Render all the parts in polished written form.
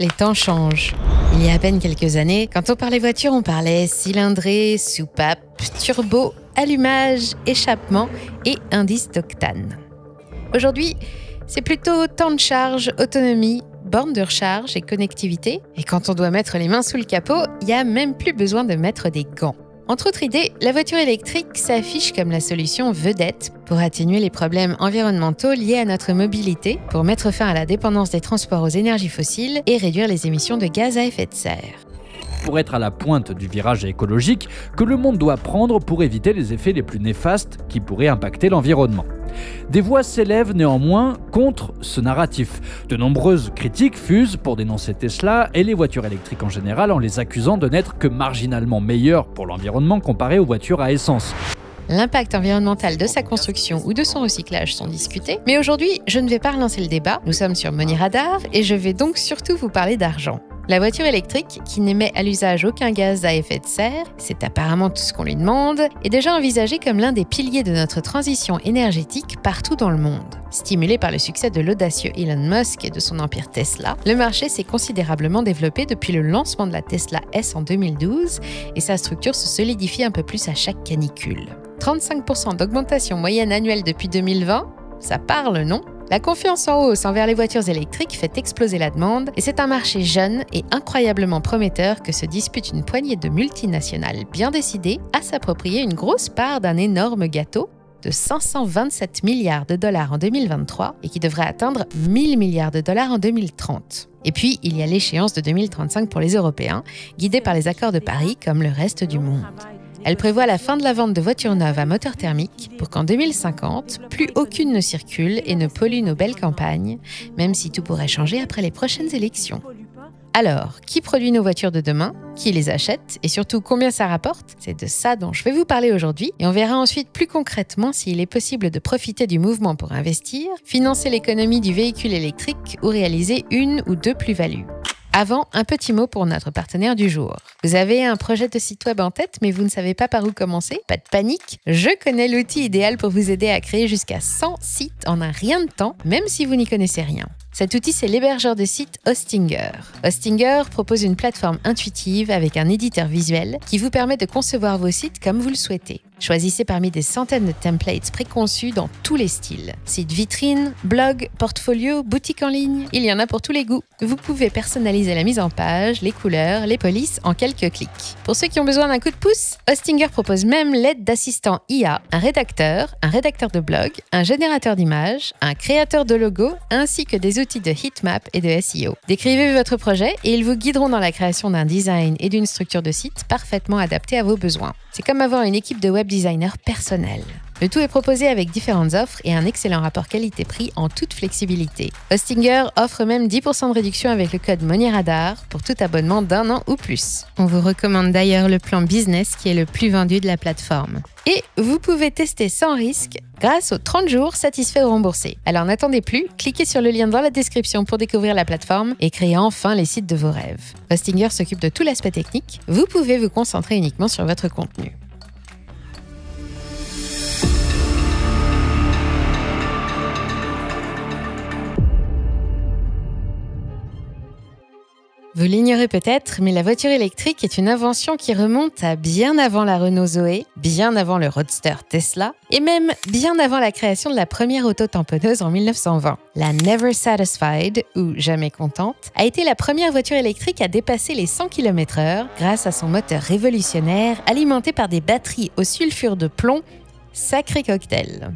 les temps changent. Il y a à peine quelques années, quand on parlait voiture, on parlait cylindrée, soupape, turbo, allumage, échappement et indice d'octane. Aujourd'hui, c'est plutôt temps de charge, autonomie, borne de recharge et connectivité. Et quand on doit mettre les mains sous le capot, il n'y a même plus besoin de mettre des gants. Entre autres idées, la voiture électrique s'affiche comme la solution vedette pour atténuer les problèmes environnementaux liés à notre mobilité, pour mettre fin à la dépendance des transports aux énergies fossiles et réduire les émissions de gaz à effet de serre. Pour être à la pointe du virage écologique que le monde doit prendre pour éviter les effets les plus néfastes qui pourraient impacter l'environnement. Des voix s'élèvent néanmoins contre ce narratif. De nombreuses critiques fusent pour dénoncer Tesla et les voitures électriques en général en les accusant de n'être que marginalement meilleures pour l'environnement comparé aux voitures à essence. L'impact environnemental de sa construction ou de son recyclage sont discutés, mais aujourd'hui, je ne vais pas relancer le débat. Nous sommes sur Money Radar et je vais donc surtout vous parler d'argent. La voiture électrique, qui n'émet à l'usage aucun gaz à effet de serre, c'est apparemment tout ce qu'on lui demande, est déjà envisagée comme l'un des piliers de notre transition énergétique partout dans le monde. Stimulé par le succès de l'audacieux Elon Musk et de son empire Tesla, le marché s'est considérablement développé depuis le lancement de la Tesla S en 2012 et sa structure se solidifie un peu plus à chaque canicule. 35% d'augmentation moyenne annuelle depuis 2020, ça parle, non ? La confiance en hausse envers les voitures électriques fait exploser la demande et c'est un marché jeune et incroyablement prometteur que se dispute une poignée de multinationales bien décidées à s'approprier une grosse part d'un énorme gâteau de 527 milliards de dollars en 2023 et qui devrait atteindre 1000 milliards de dollars en 2030. Et puis, il y a l'échéance de 2035 pour les Européens, guidés par les accords de Paris comme le reste du monde. Elle prévoit la fin de la vente de voitures neuves à moteur thermique pour qu'en 2050, plus aucune ne circule et ne pollue nos belles campagnes, même si tout pourrait changer après les prochaines élections. Alors, qui produit nos voitures de demain? Qui les achète? Et surtout, combien ça rapporte? C'est de ça dont je vais vous parler aujourd'hui et on verra ensuite plus concrètement s'il est possible de profiter du mouvement pour investir, financer l'économie du véhicule électrique ou réaliser une ou deux plus-values. Avant, un petit mot pour notre partenaire du jour. Vous avez un projet de site web en tête, mais vous ne savez pas par où commencer? Pas de panique, je connais l'outil idéal pour vous aider à créer jusqu'à 100 sites en un rien de temps, même si vous n'y connaissez rien. Cet outil, c'est l'hébergeur de sites Hostinger. Hostinger propose une plateforme intuitive avec un éditeur visuel qui vous permet de concevoir vos sites comme vous le souhaitez. Choisissez parmi des centaines de templates préconçus dans tous les styles. Sites vitrine, blog, portfolio, boutique en ligne, il y en a pour tous les goûts. Vous pouvez personnaliser la mise en page, les couleurs, les polices en quelques clics. Pour ceux qui ont besoin d'un coup de pouce, Hostinger propose même l'aide d'assistants IA, un rédacteur de blog, un générateur d'images, un créateur de logos, ainsi que des outils de heatmap et de SEO. Décrivez votre projet et ils vous guideront dans la création d'un design et d'une structure de site parfaitement adaptée à vos besoins. C'est comme avoir une équipe de web designers personnels. Le tout est proposé avec différentes offres et un excellent rapport qualité-prix en toute flexibilité. Hostinger offre même 10% de réduction avec le code MoneyRadar pour tout abonnement d'1 an ou plus. On vous recommande d'ailleurs le plan business qui est le plus vendu de la plateforme. Et vous pouvez tester sans risque grâce aux 30 jours satisfaits ou remboursés. Alors n'attendez plus, cliquez sur le lien dans la description pour découvrir la plateforme et créer enfin les sites de vos rêves. Hostinger s'occupe de tout l'aspect technique, vous pouvez vous concentrer uniquement sur votre contenu. Vous l'ignorez peut-être, mais la voiture électrique est une invention qui remonte à bien avant la Renault Zoé, bien avant le roadster Tesla, et même bien avant la création de la première auto-tamponneuse en 1920. La Never Satisfied, ou Jamais Contente, a été la première voiture électrique à dépasser les 100 km/h grâce à son moteur révolutionnaire alimenté par des batteries au sulfure de plomb. Sacré cocktail!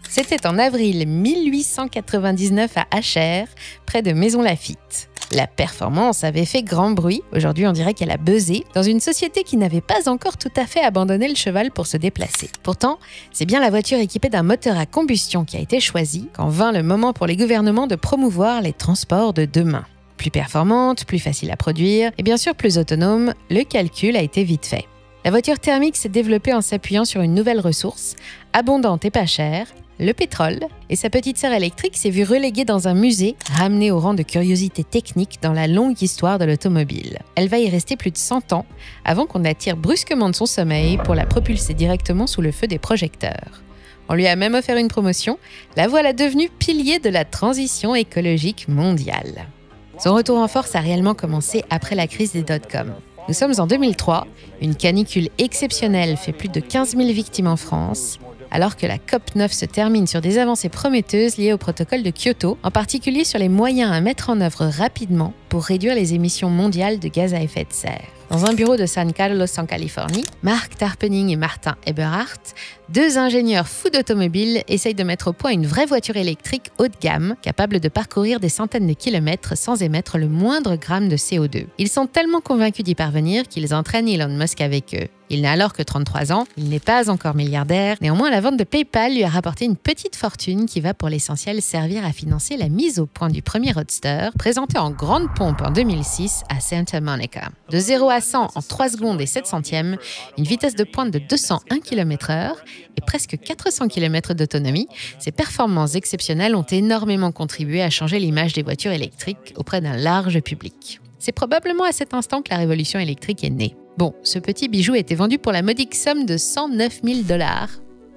C'était en avril 1899 à Achères, près de Maisons Lafitte. La performance avait fait grand bruit, aujourd'hui on dirait qu'elle a buzzé, dans une société qui n'avait pas encore tout à fait abandonné le cheval pour se déplacer. Pourtant, c'est bien la voiture équipée d'un moteur à combustion qui a été choisie quand vint le moment pour les gouvernements de promouvoir les transports de demain. Plus performante, plus facile à produire et bien sûr plus autonome, le calcul a été vite fait. La voiture thermique s'est développée en s'appuyant sur une nouvelle ressource, abondante et pas chère, le pétrole, et sa petite sœur électrique s'est vue reléguée dans un musée, ramenée au rang de curiosité technique dans la longue histoire de l'automobile. Elle va y rester plus de 100 ans, avant qu'on la tire brusquement de son sommeil pour la propulser directement sous le feu des projecteurs. On lui a même offert une promotion, la voilà devenue pilier de la transition écologique mondiale. Son retour en force a réellement commencé après la crise des dot-com. Nous sommes en 2003, une canicule exceptionnelle fait plus de 15 000 victimes en France, alors que la COP9 se termine sur des avancées prometteuses liées au protocole de Kyoto, en particulier sur les moyens à mettre en œuvre rapidement pour réduire les émissions mondiales de gaz à effet de serre. Dans un bureau de San Carlos en Californie, Mark Tarpenning et Martin Eberhardt, deux ingénieurs fous d'automobile, essayent de mettre au point une vraie voiture électrique haut de gamme, capable de parcourir des centaines de kilomètres sans émettre le moindre gramme de CO2. Ils sont tellement convaincus d'y parvenir qu'ils entraînent Elon Musk avec eux. Il n'a alors que 33 ans, il n'est pas encore milliardaire, néanmoins la vente de PayPal lui a rapporté une petite fortune qui va pour l'essentiel servir à financer la mise au point du premier Roadster, présenté en grande pompe en 2006 à Santa Monica. De 0 à 100 en 3 secondes et 7 centièmes, une vitesse de pointe de 201 km/h et presque 400 km d'autonomie, ces performances exceptionnelles ont énormément contribué à changer l'image des voitures électriques auprès d'un large public. C'est probablement à cet instant que la révolution électrique est née. Bon, ce petit bijou a été vendu pour la modique somme de 109 000 $.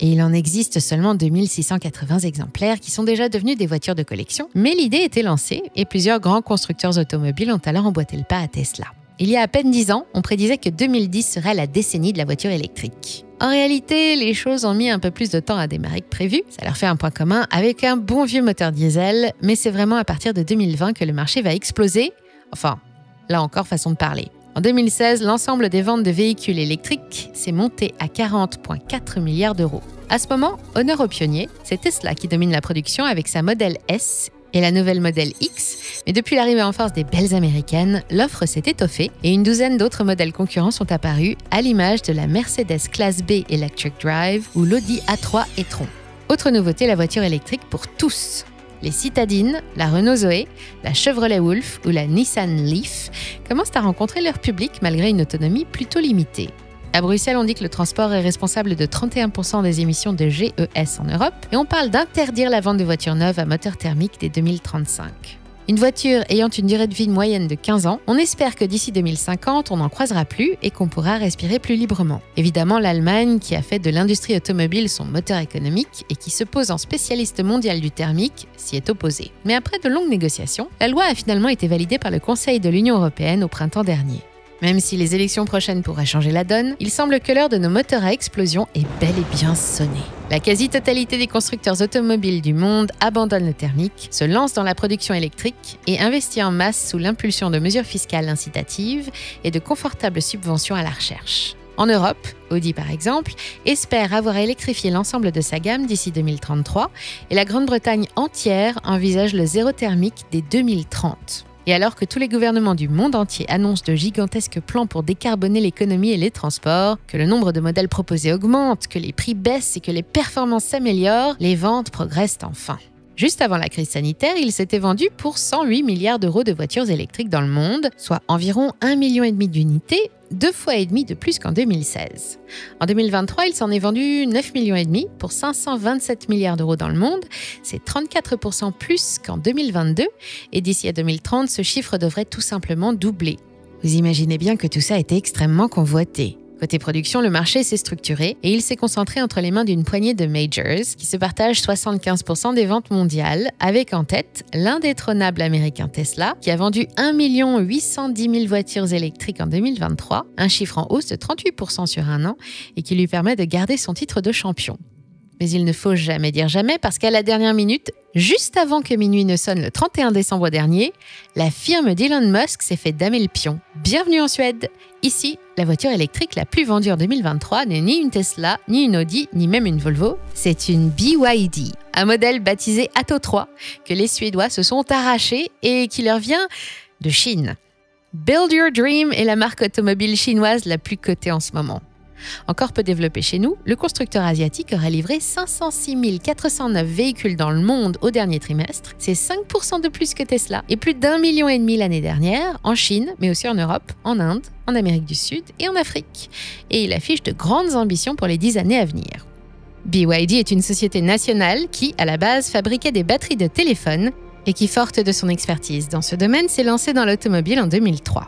Et il en existe seulement 2680 exemplaires qui sont déjà devenus des voitures de collection. Mais l'idée était lancée et plusieurs grands constructeurs automobiles ont alors emboîté le pas à Tesla. Il y a à peine 10 ans, on prédisait que 2010 serait la décennie de la voiture électrique. En réalité, les choses ont mis un peu plus de temps à démarrer que prévu. Ça leur fait un point commun avec un bon vieux moteur diesel, mais c'est vraiment à partir de 2020 que le marché va exploser. Enfin, là encore, façon de parler. En 2016, l'ensemble des ventes de véhicules électriques s'est monté à 40,4 milliards d'euros. À ce moment, honneur aux pionniers, c'est Tesla qui domine la production avec sa Model S et la nouvelle Model X. Mais depuis l'arrivée en force des belles américaines, l'offre s'est étoffée et une douzaine d'autres modèles concurrents sont apparus, à l'image de la Mercedes Classe B Electric Drive ou l'Audi A3 e-tron. Autre nouveauté, la voiture électrique pour tous. Les citadines, la Renault Zoé, la Chevrolet Wolf ou la Nissan Leaf commencent à rencontrer leur public malgré une autonomie plutôt limitée. À Bruxelles, on dit que le transport est responsable de 31% des émissions de GES en Europe et on parle d'interdire la vente de voitures neuves à moteur thermique dès 2035. Une voiture ayant une durée de vie moyenne de 15 ans, on espère que d'ici 2050, on n'en croisera plus et qu'on pourra respirer plus librement. Évidemment, l'Allemagne, qui a fait de l'industrie automobile son moteur économique et qui se pose en spécialiste mondial du thermique, s'y est opposée. Mais après de longues négociations, la loi a finalement été validée par le Conseil de l'Union européenne au printemps dernier. Même si les élections prochaines pourraient changer la donne, il semble que l'heure de nos moteurs à explosion est bel et bien sonnée. La quasi-totalité des constructeurs automobiles du monde abandonnent le thermique, se lancent dans la production électrique et investit en masse sous l'impulsion de mesures fiscales incitatives et de confortables subventions à la recherche. En Europe, Audi par exemple, espère avoir électrifié l'ensemble de sa gamme d'ici 2033 et la Grande-Bretagne entière envisage le zéro thermique dès 2030. Et alors que tous les gouvernements du monde entier annoncent de gigantesques plans pour décarboner l'économie et les transports, que le nombre de modèles proposés augmente, que les prix baissent et que les performances s'améliorent, les ventes progressent enfin. Juste avant la crise sanitaire, il s'était vendu pour 108 milliards d'euros de voitures électriques dans le monde, soit environ 1,5 million d'unités, 2,5 fois de plus qu'en 2016. En 2023, il s'en est vendu 9,5 millions pour 527 milliards d'euros dans le monde. C'est 34% plus qu'en 2022. Et d'ici à 2030, ce chiffre devrait tout simplement doubler. Vous imaginez bien que tout ça a été extrêmement convoité. Côté production, le marché s'est structuré et il s'est concentré entre les mains d'une poignée de majors qui se partagent 75% des ventes mondiales, avec en tête l'indétrônable américain Tesla qui a vendu 1 810 000 voitures électriques en 2023, un chiffre en hausse de 38% sur un an et qui lui permet de garder son titre de champion. Mais il ne faut jamais dire jamais parce qu'à la dernière minute, juste avant que minuit ne sonne le 31 décembre dernier, la firme d'Elon Musk s'est fait damer le pion. Bienvenue en Suède. Ici, la voiture électrique la plus vendue en 2023 n'est ni une Tesla, ni une Audi, ni même une Volvo. C'est une BYD, un modèle baptisé Atto 3 que les Suédois se sont arrachés et qui leur vient de Chine. Build Your Dream est la marque automobile chinoise la plus cotée en ce moment. Encore peu développé chez nous, le constructeur asiatique aurait livré 506 409 véhicules dans le monde au dernier trimestre. C'est 5% de plus que Tesla et plus d'1,5 million l'année dernière en Chine, mais aussi en Europe, en Inde, en Amérique du Sud et en Afrique. Et il affiche de grandes ambitions pour les 10 années à venir. BYD est une société nationale qui, à la base, fabriquait des batteries de téléphone et qui, forte de son expertise dans ce domaine, s'est lancée dans l'automobile en 2003.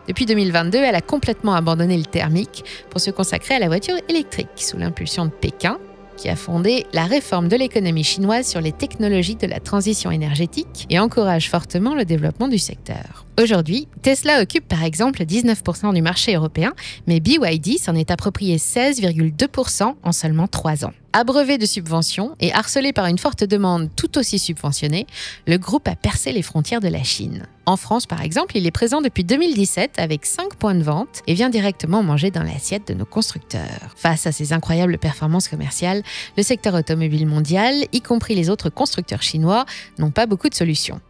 Depuis 2022, elle a complètement abandonné le thermique pour se consacrer à la voiture électrique sous l'impulsion de Pékin. qui a fondé la réforme de l'économie chinoise sur les technologies de la transition énergétique et encourage fortement le développement du secteur. Aujourd'hui, Tesla occupe par exemple 19% du marché européen, mais BYD s'en est approprié 16,2% en seulement 3 ans. Abreuvé de subventions et harcelé par une forte demande tout aussi subventionnée, le groupe a percé les frontières de la Chine. En France, par exemple, il est présent depuis 2017 avec 5 points de vente et vient directement manger dans l'assiette de nos constructeurs. Face à ces incroyables performances commerciales, le secteur automobile mondial, y compris les autres constructeurs chinois, n'ont pas beaucoup de solutions.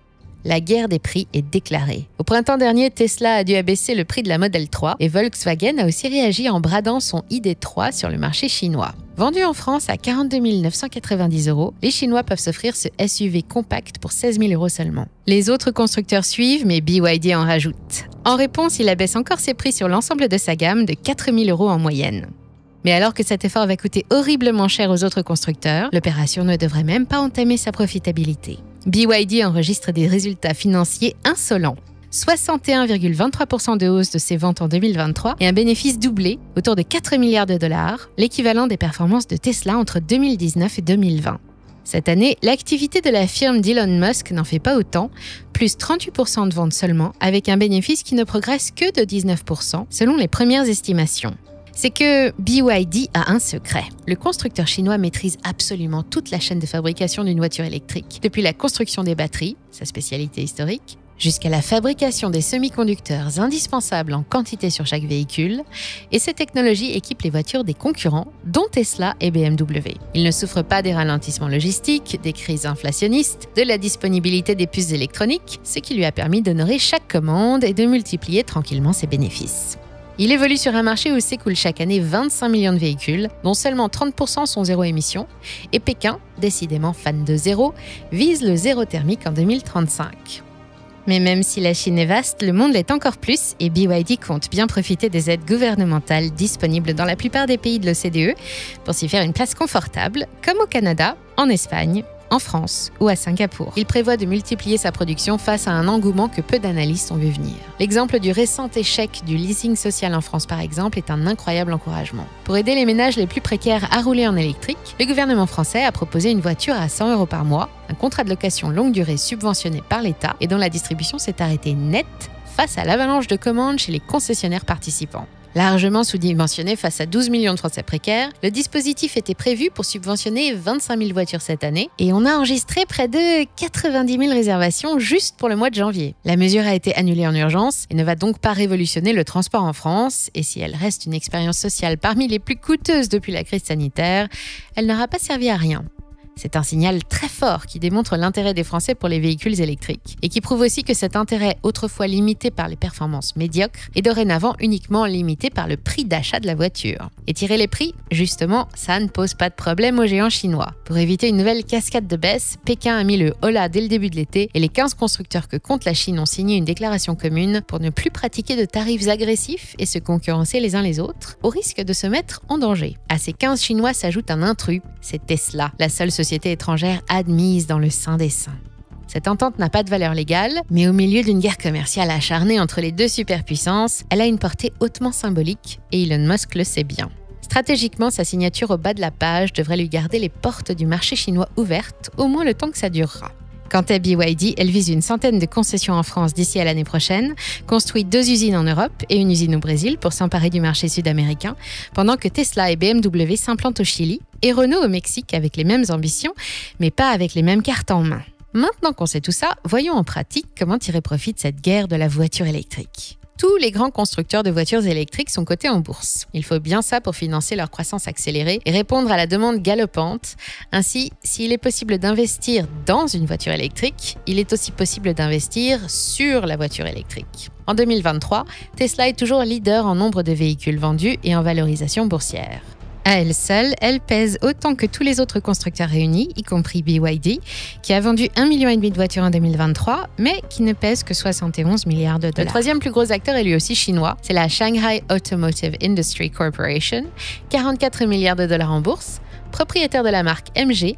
La guerre des prix est déclarée. Au printemps dernier, Tesla a dû abaisser le prix de la Model 3 et Volkswagen a aussi réagi en bradant son ID3 sur le marché chinois. Vendu en France à 42 990 €, les Chinois peuvent s'offrir ce SUV compact pour 16 000 € seulement. Les autres constructeurs suivent, mais BYD en rajoute. En réponse, il abaisse encore ses prix sur l'ensemble de sa gamme de 4 000 € en moyenne. Mais alors que cet effort va coûter horriblement cher aux autres constructeurs, l'opération ne devrait même pas entamer sa profitabilité. BYD enregistre des résultats financiers insolents. 61,23% de hausse de ses ventes en 2023 et un bénéfice doublé, autour de 4 milliards de dollars, l'équivalent des performances de Tesla entre 2019 et 2020. Cette année, l'activité de la firme d'Elon Musk n'en fait pas autant, plus 38% de ventes seulement, avec un bénéfice qui ne progresse que de 19% selon les premières estimations. C'est que BYD a un secret. Le constructeur chinois maîtrise absolument toute la chaîne de fabrication d'une voiture électrique, depuis la construction des batteries, sa spécialité historique, jusqu'à la fabrication des semi-conducteurs indispensables en quantité sur chaque véhicule, et ces technologies équipent les voitures des concurrents, dont Tesla et BMW. Ils ne souffrent pas des ralentissements logistiques, des crises inflationnistes, de la disponibilité des puces électroniques, ce qui lui a permis d'honorer chaque commande et de multiplier tranquillement ses bénéfices. Il évolue sur un marché où s'écoulent chaque année 25 millions de véhicules, dont seulement 30% sont zéro émission, et Pékin, décidément fan de zéro, vise le zéro thermique en 2035. Mais même si la Chine est vaste, le monde l'est encore plus et BYD compte bien profiter des aides gouvernementales disponibles dans la plupart des pays de l'OCDE pour s'y faire une place confortable, comme au Canada, en Espagne, en France ou à Singapour. Il prévoit de multiplier sa production face à un engouement que peu d'analystes ont vu venir. L'exemple du récent échec du leasing social en France, par exemple, est un incroyable encouragement. Pour aider les ménages les plus précaires à rouler en électrique, le gouvernement français a proposé une voiture à 100 € par mois, un contrat de location longue durée subventionné par l'État et dont la distribution s'est arrêtée net face à l'avalanche de commandes chez les concessionnaires participants. Largement sous-dimensionné face à 12 millions de Français précaires, le dispositif était prévu pour subventionner 25 000 voitures cette année et on a enregistré près de 90 000 réservations juste pour le mois de janvier. La mesure a été annulée en urgence et ne va donc pas révolutionner le transport en France et si elle reste une expérience sociale parmi les plus coûteuses depuis la crise sanitaire, elle n'aura pas servi à rien. C'est un signal très fort qui démontre l'intérêt des Français pour les véhicules électriques et qui prouve aussi que cet intérêt, autrefois limité par les performances médiocres, est dorénavant uniquement limité par le prix d'achat de la voiture. Et tirer les prix, justement, ça ne pose pas de problème aux géants chinois. Pour éviter une nouvelle cascade de baisse, Pékin a mis le holà dès le début de l'été et les 15 constructeurs que compte la Chine ont signé une déclaration commune pour ne plus pratiquer de tarifs agressifs et se concurrencer les uns les autres, au risque de se mettre en danger. À ces 15 Chinois s'ajoute un intrus, c'est Tesla, la seule société étrangère admise dans le sein des saints. Cette entente n'a pas de valeur légale, mais au milieu d'une guerre commerciale acharnée entre les deux superpuissances, elle a une portée hautement symbolique et Elon Musk le sait bien. Stratégiquement, sa signature au bas de la page devrait lui garder les portes du marché chinois ouvertes, au moins le temps que ça durera. Quant à BYD, elle vise une centaine de concessions en France d'ici à l'année prochaine, construit 2 usines en Europe et une usine au Brésil pour s'emparer du marché sud-américain, pendant que Tesla et BMW s'implantent au Chili et Renault au Mexique avec les mêmes ambitions, mais pas avec les mêmes cartes en main. Maintenant qu'on sait tout ça, voyons en pratique comment tirer profit de cette guerre de la voiture électrique. Tous les grands constructeurs de voitures électriques sont cotés en bourse. Il faut bien ça pour financer leur croissance accélérée et répondre à la demande galopante. Ainsi, s'il est possible d'investir dans une voiture électrique, il est aussi possible d'investir sur la voiture électrique. En 2023, Tesla est toujours leader en nombre de véhicules vendus et en valorisation boursière. À elle seule, elle pèse autant que tous les autres constructeurs réunis, y compris BYD, qui a vendu 1,5 million de voitures en 2023, mais qui ne pèse que 71 milliards de dollars. Le troisième plus gros acteur est lui aussi chinois, c'est la Shanghai Automotive Industry Corporation, 44 milliards de dollars en bourse, propriétaire de la marque MG,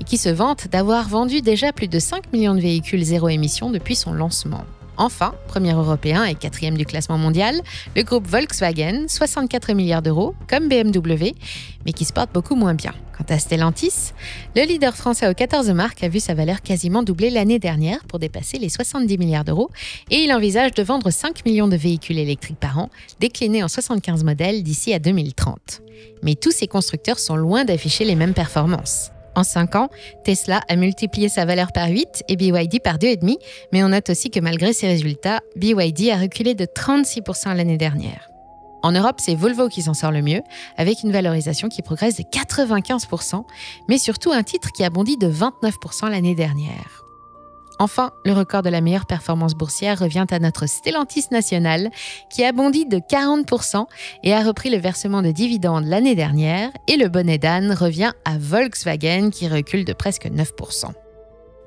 et qui se vante d'avoir vendu déjà plus de 5 millions de véhicules zéro émission depuis son lancement. Enfin, premier européen et 4e du classement mondial, le groupe Volkswagen, 64 milliards d'euros, comme BMW, mais qui se porte beaucoup moins bien. Quant à Stellantis, le leader français aux 14 marques a vu sa valeur quasiment doubler l'année dernière pour dépasser les 70 milliards d'euros et il envisage de vendre 5 millions de véhicules électriques par an, déclinés en 75 modèles d'ici à 2030. Mais tous ces constructeurs sont loin d'afficher les mêmes performances. En 5 ans, Tesla a multiplié sa valeur par 8 et BYD par 2,5, mais on note aussi que malgré ces résultats, BYD a reculé de 36% l'année dernière. En Europe, c'est Volvo qui s'en sort le mieux, avec une valorisation qui progresse de 95%, mais surtout un titre qui a bondi de 29% l'année dernière. Enfin, le record de la meilleure performance boursière revient à notre Stellantis national, qui a bondi de 40% et a repris le versement de dividendes l'année dernière, et le bonnet d'âne revient à Volkswagen, qui recule de presque 9%.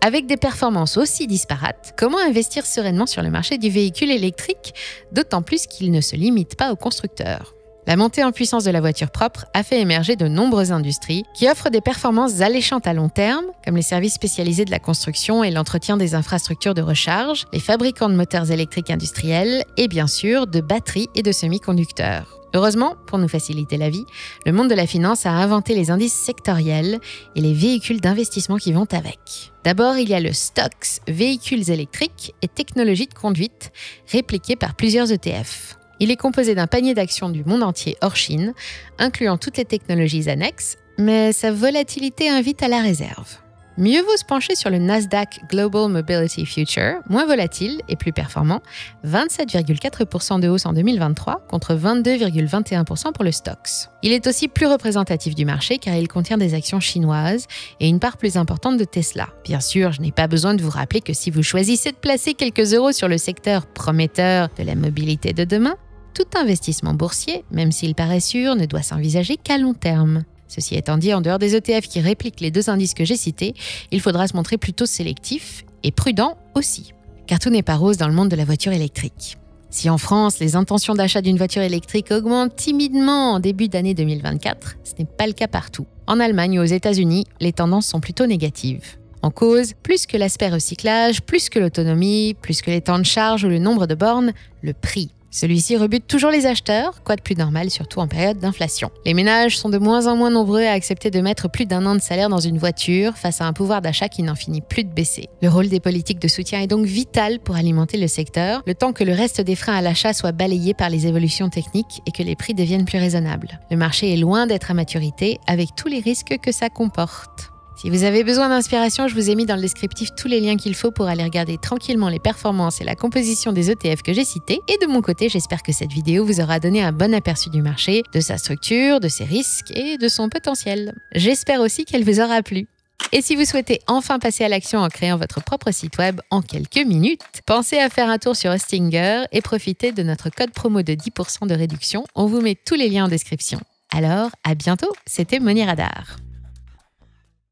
Avec des performances aussi disparates, comment investir sereinement sur le marché du véhicule électrique, d'autant plus qu'il ne se limite pas aux constructeurs? La montée en puissance de la voiture propre a fait émerger de nombreuses industries qui offrent des performances alléchantes à long terme, comme les services spécialisés de la construction et l'entretien des infrastructures de recharge, les fabricants de moteurs électriques industriels et bien sûr de batteries et de semi-conducteurs. Heureusement, pour nous faciliter la vie, le monde de la finance a inventé les indices sectoriels et les véhicules d'investissement qui vont avec. D'abord, il y a le STOXX, véhicules électriques et technologies de conduite, répliqué par plusieurs ETF. Il est composé d'un panier d'actions du monde entier hors Chine, incluant toutes les technologies annexes, mais sa volatilité invite à la réserve. Mieux vaut se pencher sur le Nasdaq Global Mobility Future, moins volatile et plus performant, 27,4% de hausse en 2023 contre 22,21% pour le STOXX. Il est aussi plus représentatif du marché car il contient des actions chinoises et une part plus importante de Tesla. Bien sûr, je n'ai pas besoin de vous rappeler que si vous choisissez de placer quelques euros sur le secteur prometteur de la mobilité de demain, tout investissement boursier, même s'il paraît sûr, ne doit s'envisager qu'à long terme. Ceci étant dit, en dehors des ETF qui répliquent les deux indices que j'ai cités, il faudra se montrer plutôt sélectif et prudent aussi. Car tout n'est pas rose dans le monde de la voiture électrique. Si en France, les intentions d'achat d'une voiture électrique augmentent timidement en début d'année 2024, ce n'est pas le cas partout. En Allemagne ou aux États-Unis, les tendances sont plutôt négatives. En cause, plus que l'aspect recyclage, plus que l'autonomie, plus que les temps de charge ou le nombre de bornes, le prix. Celui-ci rebute toujours les acheteurs, quoi de plus normal, surtout en période d'inflation. Les ménages sont de moins en moins nombreux à accepter de mettre plus d'un an de salaire dans une voiture face à un pouvoir d'achat qui n'en finit plus de baisser. Le rôle des politiques de soutien est donc vital pour alimenter le secteur, le temps que le reste des freins à l'achat soit balayé par les évolutions techniques et que les prix deviennent plus raisonnables. Le marché est loin d'être à maturité, avec tous les risques que ça comporte. Si vous avez besoin d'inspiration, je vous ai mis dans le descriptif tous les liens qu'il faut pour aller regarder tranquillement les performances et la composition des ETF que j'ai cités. Et de mon côté, j'espère que cette vidéo vous aura donné un bon aperçu du marché, de sa structure, de ses risques et de son potentiel. J'espère aussi qu'elle vous aura plu. Et si vous souhaitez enfin passer à l'action en créant votre propre site web en quelques minutes, pensez à faire un tour sur Hostinger et profitez de notre code promo de 10% de réduction. On vous met tous les liens en description. Alors, à bientôt, c'était Money Radar.